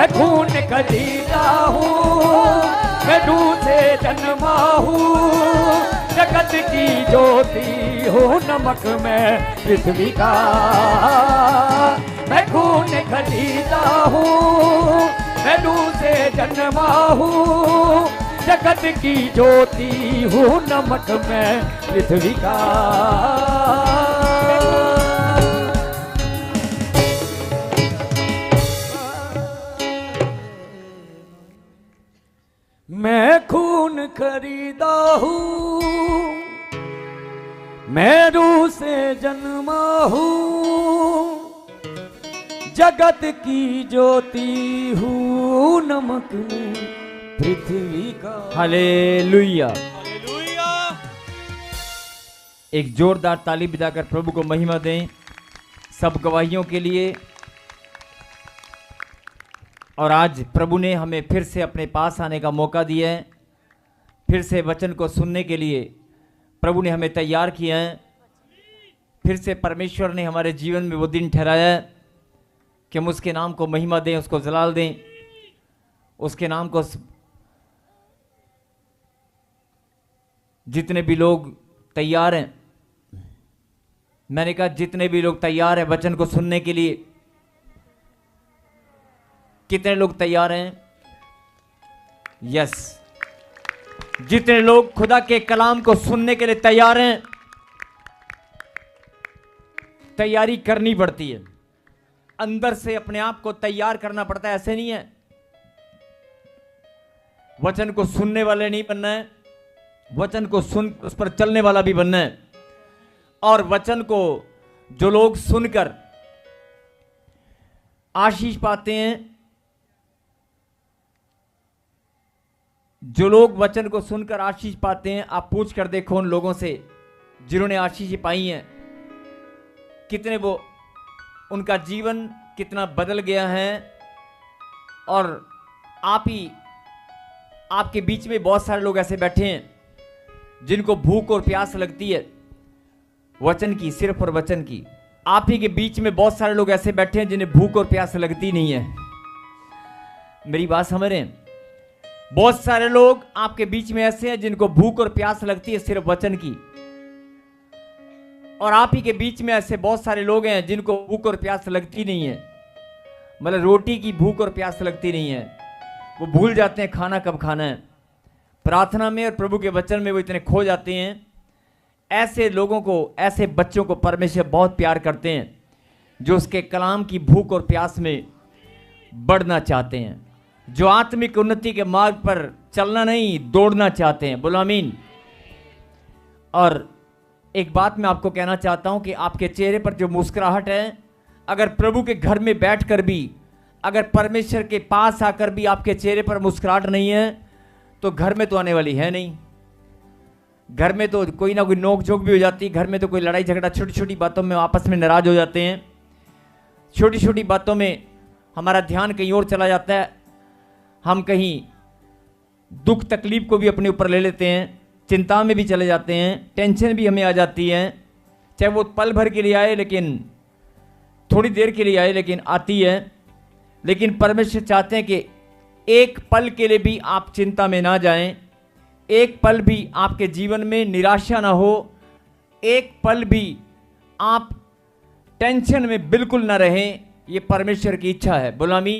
मैं खून खरीदा हूँ, मैं दूध से जन्मा हूँ, जगत की ज्योति हूँ, नमक में पृथ्वी का। मैं खून खरीदा हूँ, मैं दूध से जन्मा हूँ, जगत की ज्योति हूँ, नमक में पृथ्वी का। मैं खून खरीदा हूँ, मैं रूह से जन्मा हूँ, जगत की ज्योति हूँ, नमक में पृथ्वी का। हालेलुया। एक जोरदार ताली बजाकर प्रभु को महिमा दें सब गवाहियों के लिए। और आज प्रभु ने हमें फिर से अपने पास आने का मौका दिया है, फिर से वचन को सुनने के लिए प्रभु ने हमें तैयार किया है। फिर से परमेश्वर ने हमारे जीवन में वो दिन ठहराया है कि हम उसके नाम को महिमा दें, उसको जलाल दें, उसके नाम को। जितने भी लोग तैयार हैं, मैंने कहा जितने भी लोग तैयार हैं वचन को सुनने के लिए, कितने लोग तैयार हैं? यस। जितने लोग खुदा के कलाम को सुनने के लिए तैयार हैं, तैयारी करनी पड़ती है, अंदर से अपने आप को तैयार करना पड़ता है। ऐसे नहीं है वचन को सुनने वाले नहीं बनना है, वचन को सुन उस पर चलने वाला भी बनना है। और वचन को जो लोग सुनकर आशीष पाते हैं, जो लोग वचन को सुनकर आशीष पाते हैं, आप पूछ कर देखो उन लोगों से जिन्होंने आशीष पाई हैं, कितने वो उनका जीवन कितना बदल गया है। और आपके बीच में बहुत सारे लोग ऐसे बैठे हैं जिनको भूख और प्यास लगती है वचन की, सिर्फ और वचन की। आप ही के बीच में बहुत सारे लोग ऐसे बैठे हैं जिन्हें भूख और प्यास लगती नहीं है। मेरी बात समझ रहे हैं? बहुत सारे लोग आपके बीच में ऐसे हैं जिनको भूख और प्यास लगती है सिर्फ वचन की। और आप ही के बीच में ऐसे बहुत सारे लोग हैं जिनको भूख और प्यास लगती नहीं है, मतलब रोटी की भूख और प्यास लगती नहीं है। वो भूल जाते हैं खाना कब खाना है। प्रार्थना में और प्रभु के वचन में वो इतने खो जाते हैं। ऐसे लोगों को, ऐसे बच्चों को परमेश्वर बहुत प्यार करते हैं जो उसके कलाम की भूख और प्यास में बढ़ना चाहते हैं, जो आत्मिक उन्नति के मार्ग पर चलना नहीं दौड़ना चाहते हैं। बोलो आमीन। और एक बात मैं आपको कहना चाहता हूं कि आपके चेहरे पर जो मुस्कुराहट है, अगर प्रभु के घर में बैठकर भी, अगर परमेश्वर के पास आकर भी आपके चेहरे पर मुस्कुराहट नहीं है, तो घर में तो आने वाली है नहीं। घर में तो कोई ना कोई नोक झोंक भी हो जाती है, घर में तो कोई लड़ाई झगड़ा, छोटी छोटी बातों में आपस में नाराज हो जाते हैं, छोटी छोटी बातों में हमारा ध्यान कहीं और चला जाता है, हम कहीं दुख तकलीफ को भी अपने ऊपर ले लेते हैं, चिंता में भी चले जाते हैं, टेंशन भी हमें आ जाती है, चाहे वो पल भर के लिए आए, लेकिन थोड़ी देर के लिए आए, लेकिन आती है। लेकिन परमेश्वर चाहते हैं कि एक पल के लिए भी आप चिंता में ना जाएं, एक पल भी आपके जीवन में निराशा ना हो, एक पल भी आप टेंशन में बिल्कुल ना रहें। ये परमेश्वर की इच्छा है। गुलामी।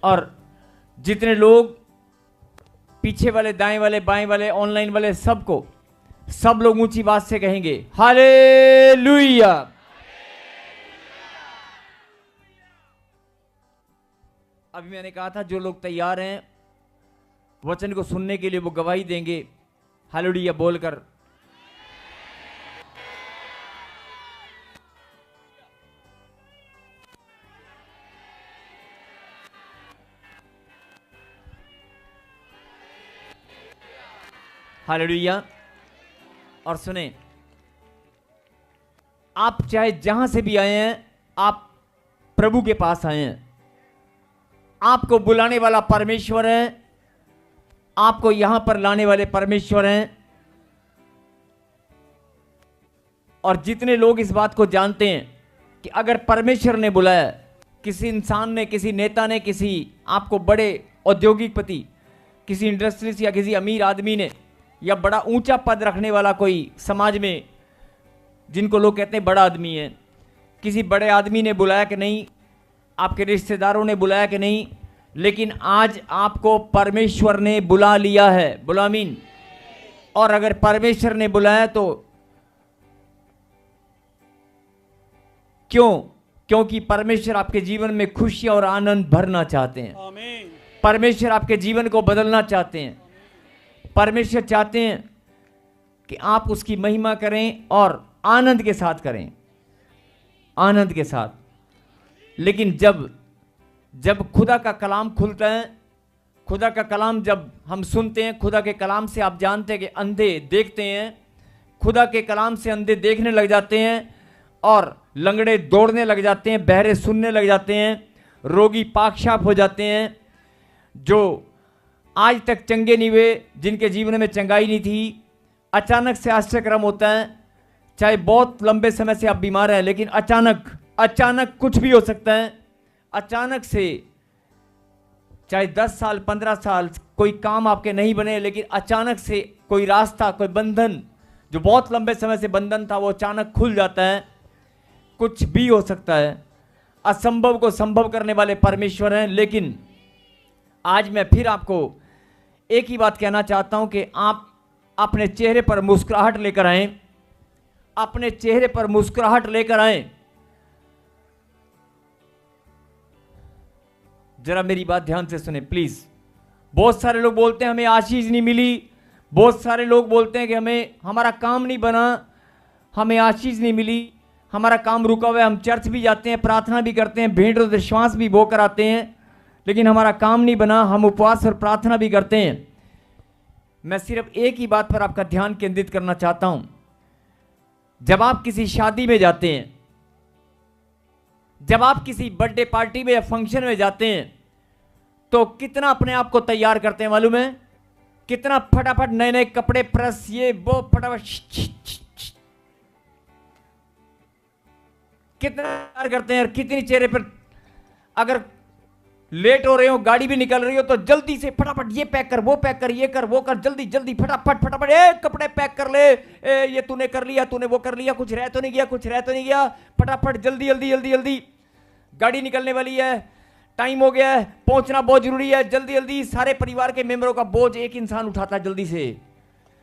और जितने लोग पीछे वाले, दाएं वाले, बाएं वाले, ऑनलाइन वाले, सबको, सब लोग ऊंची बात से कहेंगे हालेलुया। अभी मैंने कहा था जो लोग तैयार हैं वचन को सुनने के लिए वो गवाही देंगे हालेलुया बोलकर। हालेलुया। और सुने, आप चाहे जहां से भी आए हैं, आप प्रभु के पास आए हैं, आपको बुलाने वाला परमेश्वर है, आपको यहां पर लाने वाले परमेश्वर हैं। और जितने लोग इस बात को जानते हैं कि अगर परमेश्वर ने बुलाया, किसी इंसान ने, किसी नेता ने, किसी आपको बड़े औद्योगिकपति, किसी इंडस्ट्रीज या किसी अमीर आदमी ने, या बड़ा ऊंचा पद रखने वाला कोई समाज में, जिनको लोग कहते हैं बड़ा आदमी है, किसी बड़े आदमी ने बुलाया कि नहीं, आपके रिश्तेदारों ने बुलाया कि नहीं, लेकिन आज आपको परमेश्वर ने बुला लिया है। बोलो आमीन। और अगर परमेश्वर ने बुलाया तो क्यों? क्योंकि परमेश्वर आपके जीवन में खुशियां और आनंद भरना चाहते हैं। आमीन। परमेश्वर आपके जीवन को बदलना चाहते हैं। परमेश्वर चाहते हैं कि आप उसकी महिमा करें और आनंद के साथ करें, आनंद के साथ। लेकिन जब खुदा का कलाम खुलता है, खुदा का कलाम जब हम सुनते हैं, खुदा के कलाम से आप जानते हैं कि अंधे देखते हैं, खुदा के कलाम से अंधे देखने लग जाते हैं और लंगड़े दौड़ने लग जाते हैं, बहरे सुनने लग जाते हैं, रोगी पाकशाप हो जाते हैं। जो आज तक चंगे नहीं हुए, जिनके जीवन में चंगाई नहीं थी, अचानक से आश्चर्यक्रम होता है। चाहे बहुत लंबे समय से आप बीमार हैं, लेकिन अचानक कुछ भी हो सकता है। अचानक से चाहे 10 साल 15 साल कोई काम आपके नहीं बने, लेकिन अचानक से कोई रास्ता, कोई बंधन जो बहुत लंबे समय से बंधन था, वो अचानक खुल जाता है। कुछ भी हो सकता है। असंभव को संभव करने वाले परमेश्वर हैं। लेकिन आज मैं फिर आपको एक ही बात कहना चाहता हूं कि आप अपने चेहरे पर मुस्कुराहट लेकर आएं, अपने चेहरे पर मुस्कुराहट लेकर आएं। जरा मेरी बात ध्यान से सुने प्लीज। बहुत सारे लोग बोलते हैं हमें आशीष नहीं मिली, बहुत सारे लोग बोलते हैं कि हमारा काम नहीं बना, हमें आशीष नहीं मिली, हमारा काम रुका हुआ है। हम चर्च भी जाते हैं, प्रार्थना भी करते हैं, भेंट और विश्वास भी बो कर आते हैं, लेकिन हमारा काम नहीं बना। हम उपवास और प्रार्थना भी करते हैं। मैं सिर्फ एक ही बात पर आपका ध्यान केंद्रित करना चाहता हूं। जब आप किसी शादी में जाते हैं, जब आप किसी बर्थडे पार्टी में या फंक्शन में जाते हैं, तो कितना अपने आप को तैयार करते हैं मालूम है? कितना फटाफट नए नए कपड़े, प्रेस, ये वो, फटाफट कितना तैयार करते हैं। और कितनी चेहरे पर, अगर लेट हो रहे हो, गाड़ी भी निकल रही हो, तो जल्दी से फटाफट ये पैक कर, वो पैक कर, ये कर, वो कर, जल्दी जल्दी फटाफट कपड़े पैक कर ले, ये तूने कर लिया, तूने वो कर लिया, कुछ रह तो नहीं गया, कुछ रह तो नहीं गया, फटाफट जल्दी जल्दी जल्दी जल्दी। गाड़ी निकलने वाली है, टाइम हो गया है, पहुंचना बहुत जरूरी है, जल्दी जल्दी। सारे परिवार के मेंबरों का बोझ एक इंसान उठाता है। जल्दी से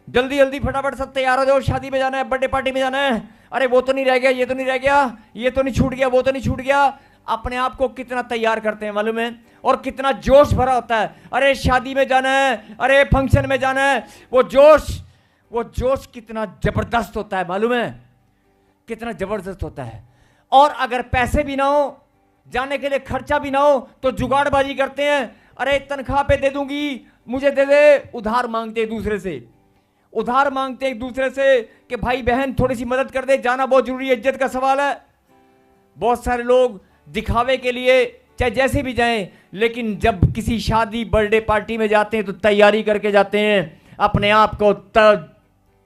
जल्दी जल्दी फटाफट सब तैयार हो जाओ, शादी में जाना है, बर्थडे पार्टी में जाना है। अरे वो तो नहीं रह गया, ये तो नहीं रह गया, ये तो नहीं छूट गया, वो तो नहीं छूट गया। अपने आप को कितना तैयार करते हैं मालूम है? और कितना जोश भरा होता है। अरे शादी में जाना है, अरे फंक्शन में जाना है। वो जोश कितना जबरदस्त होता है मालूम है? कितना जबरदस्त होता है। और अगर पैसे भी ना हो, जाने के लिए खर्चा भी ना हो, तो जुगाड़बाजी करते हैं। अरे तनख्वाह पे दे दूंगी, मुझे दे दे। उधार मांगते एक दूसरे से, उधार मांगते एक दूसरे से कि भाई बहन थोड़ी सी मदद कर दे, जाना बहुत जरूरी है, इज्जत का सवाल है। बहुत सारे लोग दिखावे के लिए चाहे जैसे भी जाएं, लेकिन जब किसी शादी बर्थडे पार्टी में जाते हैं तो तैयारी करके जाते हैं, अपने आप को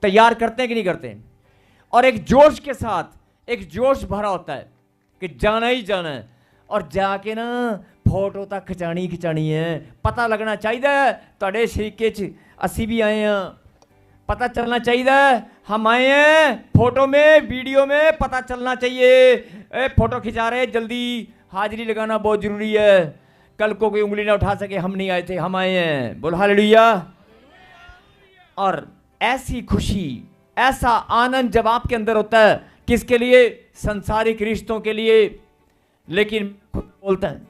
तैयार करते हैं कि नहीं करते? और एक जोश के साथ, एक जोश भरा होता है कि जाना ही जाना है। और जाके ना फोटो तक खिंचानी है। पता लगना चाहिए तुहाडे शरीके च असी भी आए हैं, पता चलना चाहिए हम आए हैं। फोटो में, वीडियो में पता चलना चाहिए। फोटो खिंचा रहे, जल्दी हाजिरी लगाना बहुत जरूरी है। कल को कोई उंगली ना उठा सके, हम नहीं आए थे, हम आए हैं। बोल हालेलुया। और ऐसी खुशी, ऐसा आनंद जब आपके अंदर होता है, किसके लिए? संसारिक रिश्तों के लिए। लेकिन बोलता है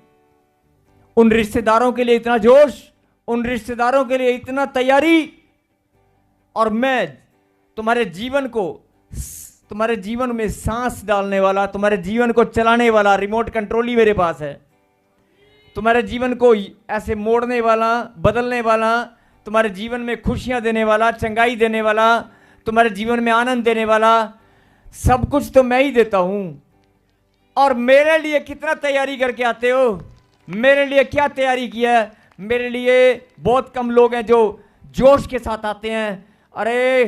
उन रिश्तेदारों के लिए इतना जोश, उन रिश्तेदारों के लिए इतना तैयारी। और मैं तुम्हारे जीवन में सांस डालने वाला, तुम्हारे जीवन को चलाने वाला रिमोट कंट्रोल ही मेरे पास है। तुम्हारे जीवन को ऐसे मोड़ने वाला, बदलने वाला, तुम्हारे जीवन में खुशियां देने वाला, चंगाई देने वाला, तुम्हारे जीवन में आनंद देने वाला, सब कुछ तो मैं ही देता हूं। और मेरे लिए कितना तैयारी करके आते हो? मेरे लिए क्या तैयारी किया है? मेरे लिए बहुत कम लोग हैं जो जोश के साथ आते हैं। अरे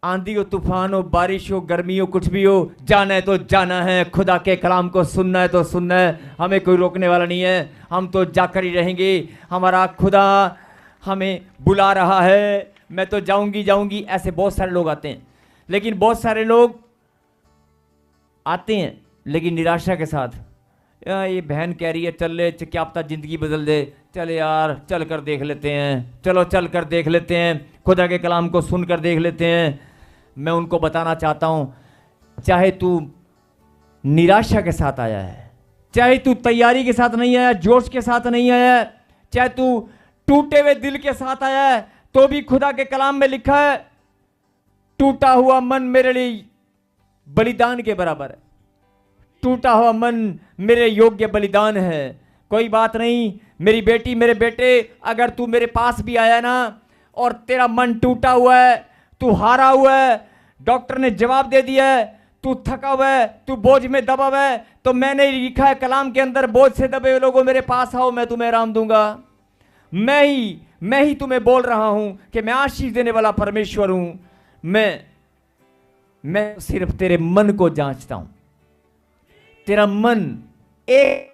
आंधी हो, तूफान हो, बारिश हो, गर्मी हो, कुछ भी हो, जाना है तो जाना है, खुदा के कलाम को सुनना है तो सुनना है, हमें कोई रोकने वाला नहीं है, हम तो जाकर ही रहेंगे, हमारा खुदा हमें बुला रहा है, मैं तो जाऊंगी जाऊंगी। ऐसे बहुत सारे लोग आते हैं, लेकिन बहुत सारे लोग आते हैं लेकिन निराशा के साथ, ये बहन कह रही है चल ले, क्या पता जिंदगी बदल दे, चल यार चल कर देख लेते हैं, चलो चल कर देख लेते हैं, खुदा के कलाम को सुन कर देख लेते हैं। मैं उनको बताना चाहता हूँ, चाहे तू निराशा के साथ आया है, चाहे तू तैयारी के साथ नहीं आया, जोश के साथ नहीं आया, चाहे तू टूटे हुए दिल के साथ आया है, तो भी खुदा के कलाम में लिखा है टूटा हुआ मन मेरे लिए बलिदान के बराबर है, टूटा हुआ मन मेरे योग्य बलिदान है। कोई बात नहीं मेरी बेटी, मेरे बेटे, अगर तू मेरे पास भी आया ना और तेरा मन टूटा हुआ है, तू हारा हुआ है, डॉक्टर ने जवाब दे दिया है, तू थका हुआ है, तू बोझ में दबा हुआ है, तो मैंने लिखा है कलाम के अंदर, बोझ से दबे हुए लोगों मेरे पास आओ, मैं तुम्हें आराम दूंगा। मैं ही तुम्हें बोल रहा हूं कि मैं आशीष देने वाला परमेश्वर हूं। मैं सिर्फ तेरे मन को जांचता हूं, तेरा मन। एक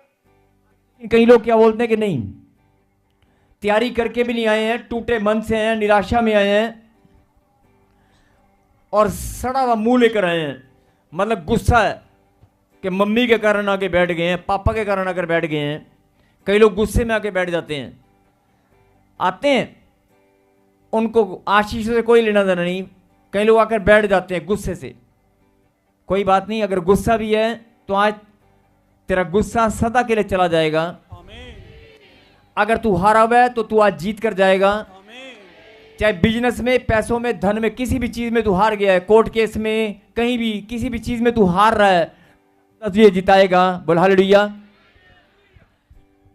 कई लोग क्या बोलते हैं कि नहीं, तैयारी करके भी नहीं आए हैं, टूटे मन से आए हैं, निराशा में आए हैं और सड़ा हुआ मुंह लेकर आए हैं, मतलब गुस्सा है कि मम्मी के कारण आके बैठ गए हैं, पापा के कारण आकर बैठ गए हैं। कई लोग गुस्से में आके बैठ जाते हैं, आते हैं, उनको आशीष से कोई लेना देना नहीं, कई लोग आकर बैठ जाते हैं गुस्से से। कोई बात नहीं, अगर गुस्सा भी है तो आज तेरा गुस्सा सदा के लिए चला जाएगा। अगर तू हारा हुआ है तो तू आज जीत कर जाएगा। चाहे बिजनेस में, पैसों में, धन में, किसी भी चीज में तू हार गया है, कोर्ट केस में, कहीं भी किसी भी चीज में तू हार रहा है, तो ये जिताएगा। बोल हालेलुया।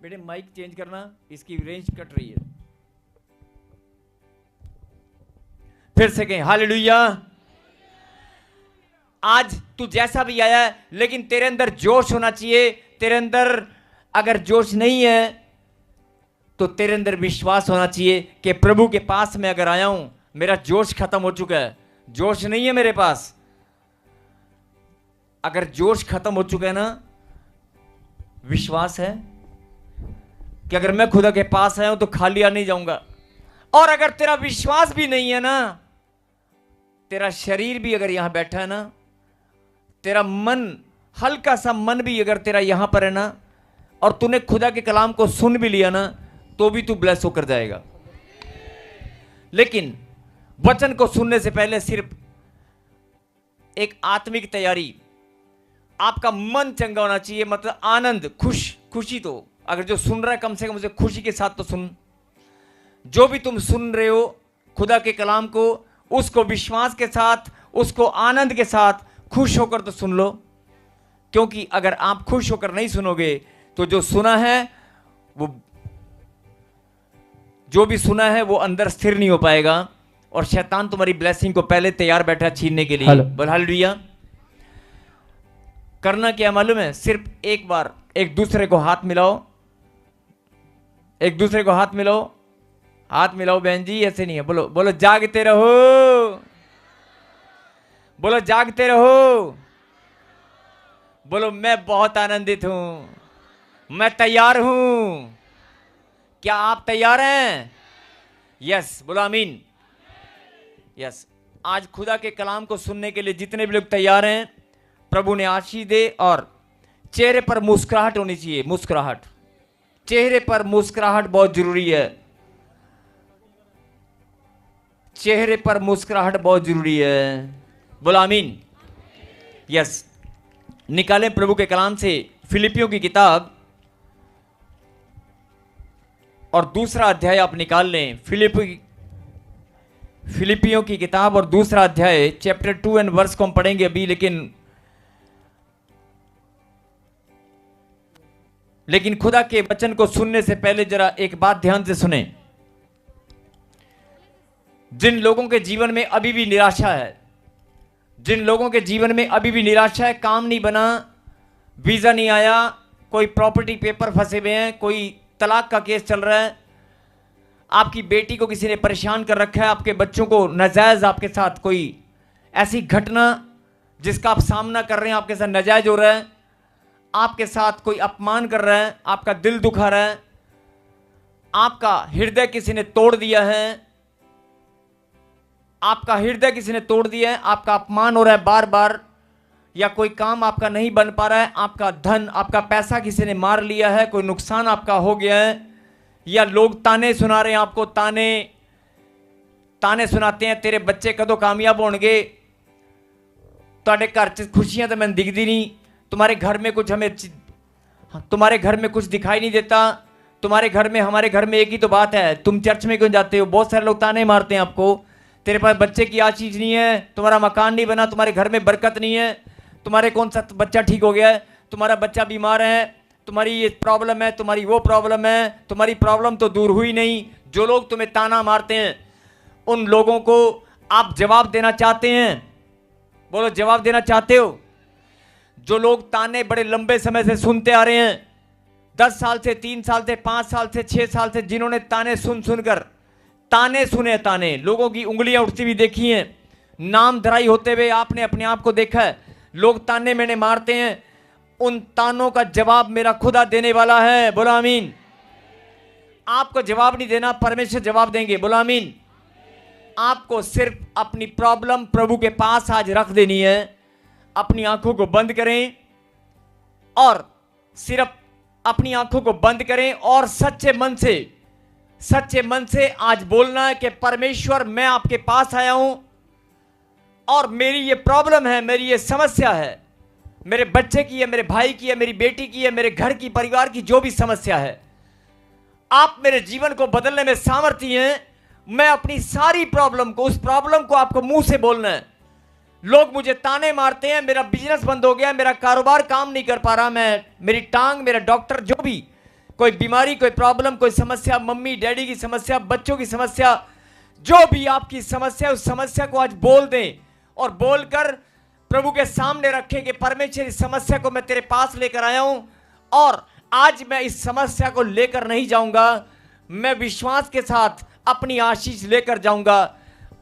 बेटे माइक चेंज करना, इसकी रेंज कट रही है। फिर से कहें हालेलुया। आज तू जैसा भी आया है, लेकिन तेरे अंदर जोश होना चाहिए। तेरे अंदर अगर जोश नहीं है तो तेरे अंदर विश्वास होना चाहिए कि प्रभु के पास मैं अगर आया हूं, मेरा जोश खत्म हो चुका है, जोश नहीं है मेरे पास। अगर जोश खत्म हो चुका है ना, विश्वास है कि अगर मैं खुदा के पास आया हूं तो खाली आ नहीं जाऊंगा। और अगर तेरा विश्वास भी नहीं है ना, तेरा शरीर भी अगर यहां बैठा है ना, तेरा मन, हल्का सा मन भी अगर तेरा यहां पर है ना, और तूने खुदा के कलाम को सुन भी लिया ना, तो भी तू ब्लेस होकर जाएगा। लेकिन वचन को सुनने से पहले सिर्फ एक आत्मिक तैयारी, आपका मन चंगा होना चाहिए, मतलब आनंद, खुशी। तो अगर जो सुन रहा है कम से कम उसे खुशी के साथ तो सुन। जो भी तुम सुन रहे हो खुदा के कलाम को, उसको विश्वास के साथ, उसको आनंद के साथ, खुश होकर तो सुन लो। क्योंकि अगर आप खुश होकर नहीं सुनोगे तो जो सुना है, वो जो भी सुना है वो अंदर स्थिर नहीं हो पाएगा, और शैतान तुम्हारी ब्लेसिंग को पहले तैयार बैठा छीनने के लिए। बोल हालेलुया। करना क्या मालूम है? सिर्फ एक बार एक दूसरे को हाथ मिलाओ, एक दूसरे को हाथ मिलाओ, हाथ मिलाओ बहन जी, ऐसे नहीं है। बोलो बोलो जागते रहो, बोलो जागते रहो, बोलो मैं बहुत आनंदित हूं, मैं तैयार हूं। क्या आप तैयार हैं? यस, बोलो आमीन। यस, आज खुदा के कलाम को सुनने के लिए जितने भी लोग तैयार हैं, प्रभु ने आशीष दे। और चेहरे पर मुस्कुराहट होनी चाहिए, मुस्कुराहट, चेहरे पर मुस्कुराहट बहुत जरूरी है, चेहरे पर मुस्कुराहट बहुत जरूरी है। बोलो आमीन। यस, निकालें प्रभु के कलाम से फिलिपियों की किताब और दूसरा अध्याय आप निकाल लें। फिलिपियों की किताब और दूसरा अध्याय, चैप्टर 2 एंड वर्स को हम पढ़ेंगे अभी, लेकिन खुदा के वचन को सुनने से पहले जरा एक बात ध्यान से सुने। जिन लोगों के जीवन में अभी भी निराशा है, जिन लोगों के जीवन में अभी भी निराशा है, काम नहीं बना, वीजा नहीं आया, कोई प्रॉपर्टी पेपर फंसे हुए हैं, कोई तलाक का केस चल रहा है, आपकी बेटी को किसी ने परेशान कर रखा है, आपके बच्चों को नाजायज आपके साथ कोई ऐसी घटना जिसका आप सामना कर रहे हैं, आपके साथ नाजायज हो रहा है, आपके साथ कोई अपमान कर रहा है, आपका दिल दुखा रहा है, आपका हृदय किसी ने तोड़ दिया है, आपका हृदय किसी ने तोड़ दिया है, आपका अपमान हो रहा है बार बार, या कोई काम आपका नहीं बन पा रहा है, आपका धन, आपका पैसा किसी ने मार लिया है, कोई नुकसान आपका हो गया है, या लोग ताने सुना रहे हैं आपको, ताने सुनाते हैं, तेरे बच्चे कदों कामयाब होंगे, ਤੁਹਾਡੇ घर च खुशियां तो मैंने दिखती नहीं, तुम्हारे घर में कुछ तुम्हारे घर में कुछ दिखाई नहीं देता, तुम्हारे घर में हमारे घर में एक ही तो बात है, तुम चर्च में क्यों जाते हो। बहुत सारे लोग ताने मारते हैं आपको, तेरे पास बच्चे की आशीष नहीं है, तुम्हारा मकान नहीं बना, तुम्हारे घर में बरकत नहीं है, तुम्हारे कौन सा बच्चा ठीक हो गया है, तुम्हारा बच्चा बीमार है, तुम्हारी ये प्रॉब्लम है, तुम्हारी वो प्रॉब्लम है, तुम्हारी प्रॉब्लम तो दूर हुई नहीं। जो लोग तुम्हें ताना मारते हैं उन लोगों को आप जवाब देना चाहते हैं, बोलो जवाब देना चाहते हो। जो लोग ताने बड़े लंबे समय से सुनते आ रहे हैं, 10 साल से, 3 साल से, 5 साल से, 6 साल से, जिन्होंने ताने सुनकर ताने सुने, ताने लोगों की उंगलियां उठती हुई देखी हैं, नाम धराई होते हुए आपने अपने आप को देखा है, लोग ताने मैंने मारते हैं, उन तानों का जवाब मेरा खुदा देने वाला है, बोलो आमीन। आपको जवाब नहीं देना, परमेश्वर जवाब देंगे, बोलो आमीन। आपको सिर्फ अपनी प्रॉब्लम प्रभु के पास आज रख देनी है, अपनी आंखों को बंद करें और सिर्फ अपनी आंखों को बंद करें और सच्चे मन से आज बोलना है कि परमेश्वर मैं आपके पास आया हूं और मेरी ये प्रॉब्लम है, मेरी ये समस्या है, मेरे बच्चे की है, मेरे भाई की है, मेरी बेटी की है, मेरे घर की, परिवार की जो भी समस्या है, आप मेरे जीवन को बदलने में सामर्थ्य हैं। मैं अपनी सारी प्रॉब्लम को, उस प्रॉब्लम को आपको मुंह से बोलना है। लोग मुझे ताने मारते हैं, मेरा बिजनेस बंद हो गया, मेरा कारोबार काम नहीं कर पा रहा, मेरी टांग, मेरा डॉक्टर, जो भी कोई बीमारी, कोई प्रॉब्लम, कोई समस्या, मम्मी डैडी की समस्या, बच्चों की समस्या, जो भी आपकी समस्या, उस समस्या को आज बोल दें और बोलकर प्रभु के सामने रखें कि परमेश्वर इस समस्या को मैं तेरे पास लेकर आया हूं और आज मैं इस समस्या को लेकर नहीं जाऊंगा, मैं विश्वास के साथ अपनी आशीष लेकर जाऊंगा।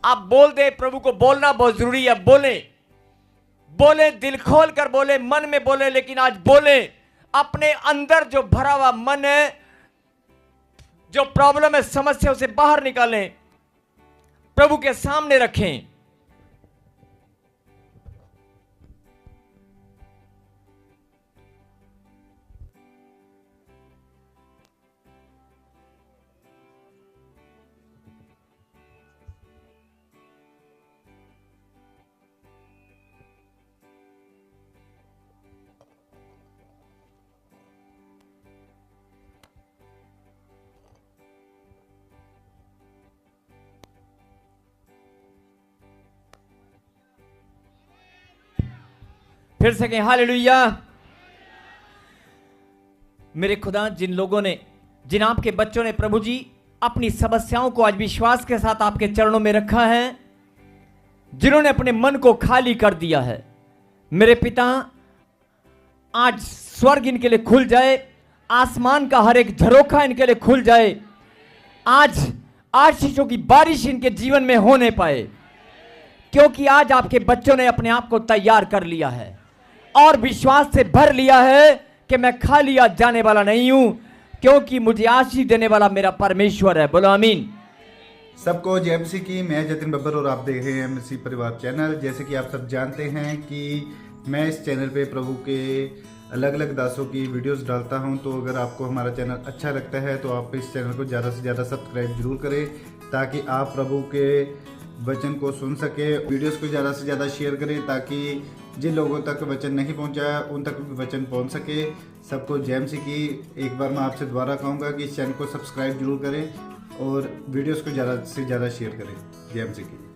आप बोल दे, प्रभु को बोलना बहुत जरूरी है। बोले दिल खोल कर बोले, मन में बोले, लेकिन आज बोले अपने अंदर जो भरा हुआ मन है, जो प्रॉब्लम है, समस्या, उसे बाहर निकालें, प्रभु के सामने रखें। फिर से कहें हालेलुया। मेरे खुदा, जिन लोगों ने, जिन आपके बच्चों ने प्रभु जी अपनी समस्याओं को आज विश्वास के साथ आपके चरणों में रखा है, जिन्होंने अपने मन को खाली कर दिया है, मेरे पिता आज स्वर्ग इनके लिए खुल जाए, आसमान का हर एक झरोखा इनके लिए खुल जाए, आज आशीषों की बारिश इनके जीवन में होने पाए, क्योंकि आज आपके बच्चों ने अपने आप को तैयार कर लिया है और विश्वास से भर लिया है कि मैं खाली आज जाने वाला नहीं हूं, क्योंकि मुझे आशीष देने वाला मेरा परमेश्वर है। बोलो आमीन। सबको जय मसीह की। मैं जतिन बब्बर और आप देख रहे हैं मसीह परिवार चैनल। जैसे कि आप सब जानते हैं कि मैं इस चैनल पे प्रभु के अलग अलग दासों की वीडियोस डालता हूं, तो अगर आपको हमारा चैनल अच्छा लगता है तो आप इस चैनल को ज़्यादा से ज़्यादा सब्सक्राइब जरूर करें, ताकि आप प्रभु के वचन को सुन सके। वीडियोस को ज़्यादा से ज़्यादा शेयर करें, ताकि जिन लोगों तक वचन नहीं पहुंचा उन तक भी वचन पहुंच सके। सबको जय मसीह की। एक बार मैं आपसे दोबारा कहूँगा कि इस चैनल को सब्सक्राइब जरूर करें और वीडियोस को ज़्यादा से ज़्यादा शेयर करें। जय मसीह की।